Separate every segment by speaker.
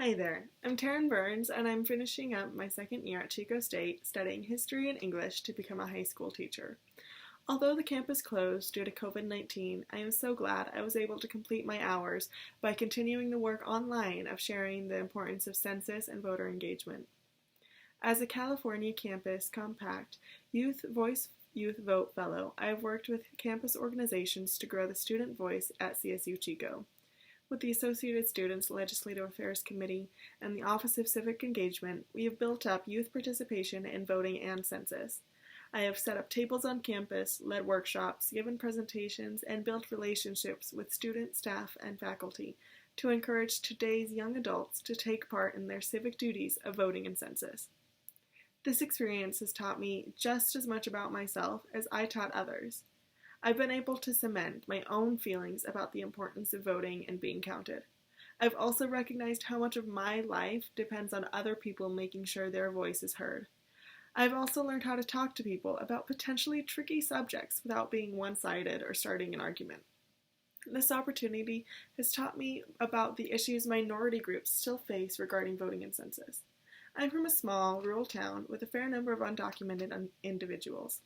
Speaker 1: Hi there, I'm Taryn Burns, and I'm finishing up my second year at Chico State studying history and English to become a high school teacher. Although the campus closed due to COVID-19, I am so glad I was able to complete my hours by continuing the work online of sharing the importance of census and voter engagement. As a California Campus Compact Youth Voice Youth Vote Fellow, I have worked with campus organizations to grow the student voice at CSU Chico. With the Associated Students Legislative Affairs Committee and the Office of Civic Engagement, we have built up youth participation in voting and census. I have set up tables on campus, led workshops, given presentations, and built relationships with student, staff, and faculty to encourage today's young adults to take part in their civic duties of voting and census. This experience has taught me just as much about myself as I taught others. I've been able to cement my own feelings about the importance of voting and being counted. I've also recognized how much of my life depends on other people making sure their voice is heard. I've also learned how to talk to people about potentially tricky subjects without being one-sided or starting an argument. This opportunity has taught me about the issues minority groups still face regarding voting and census. I'm from a small, rural town with a fair number of undocumented individuals.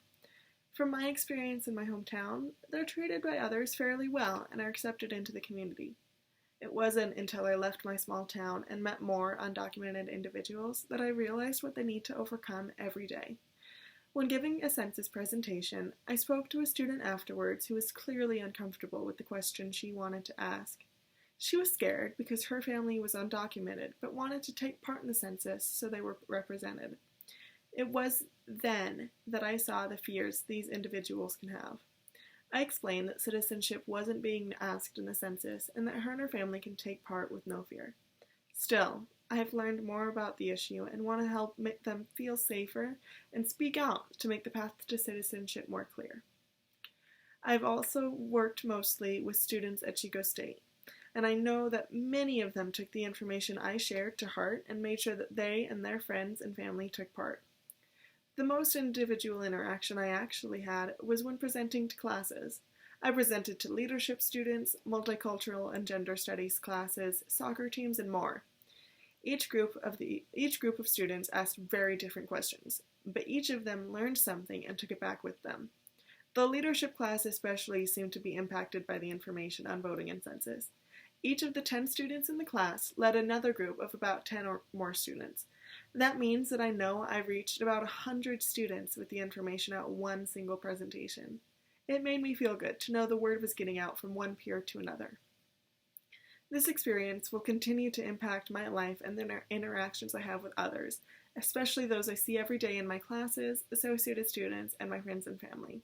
Speaker 1: From my experience in my hometown, they're treated by others fairly well and are accepted into the community. It wasn't until I left my small town and met more undocumented individuals that I realized what they need to overcome every day. When giving a census presentation, I spoke to a student afterwards who was clearly uncomfortable with the question she wanted to ask. She was scared because her family was undocumented but wanted to take part in the census so they were represented. It was then that I saw the fears these individuals can have. I explained that citizenship wasn't being asked in the census and that her and her family can take part with no fear. Still, I have learned more about the issue and want to help make them feel safer and speak out to make the path to citizenship more clear. I've also worked mostly with students at Chico State, and I know that many of them took the information I shared to heart and made sure that they and their friends and family took part. The most individual interaction I actually had was when presenting to classes. I presented to leadership students, multicultural and gender studies classes, soccer teams, and more. Each group of students asked very different questions, but each of them learned something and took it back with them. The leadership class especially seemed to be impacted by the information on voting and census. Each of the 10 students in the class led another group of about 10 or more students. That means that I know I've reached about 100 students with the information at one single presentation. It made me feel good to know the word was getting out from one peer to another. This experience will continue to impact my life and the interactions I have with others, especially those I see every day in my classes, associated students, and my friends and family.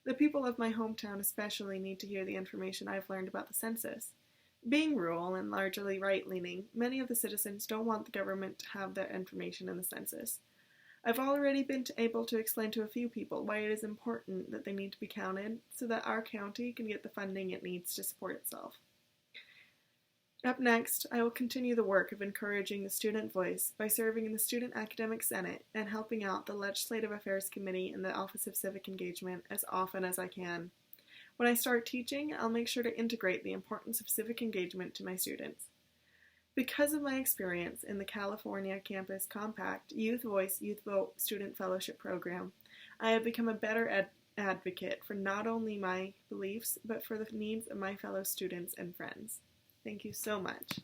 Speaker 1: The people of my hometown especially need to hear the information I've learned about the census. Being rural and largely right-leaning, many of the citizens don't want the government to have that information in the census. I've already been able to explain to a few people why it is important that they need to be counted so that our county can get the funding it needs to support itself. Up next, I will continue the work of encouraging the student voice by serving in the Student Academic Senate and helping out the Legislative Affairs Committee and the Office of Civic Engagement as often as I can. When I start teaching, I'll make sure to integrate the importance of civic engagement to my students. Because of my experience in the California Campus Compact Youth Voice, Youth Vote Student Fellowship Program, I have become a better advocate for not only my beliefs, but for the needs of my fellow students and friends. Thank you so much.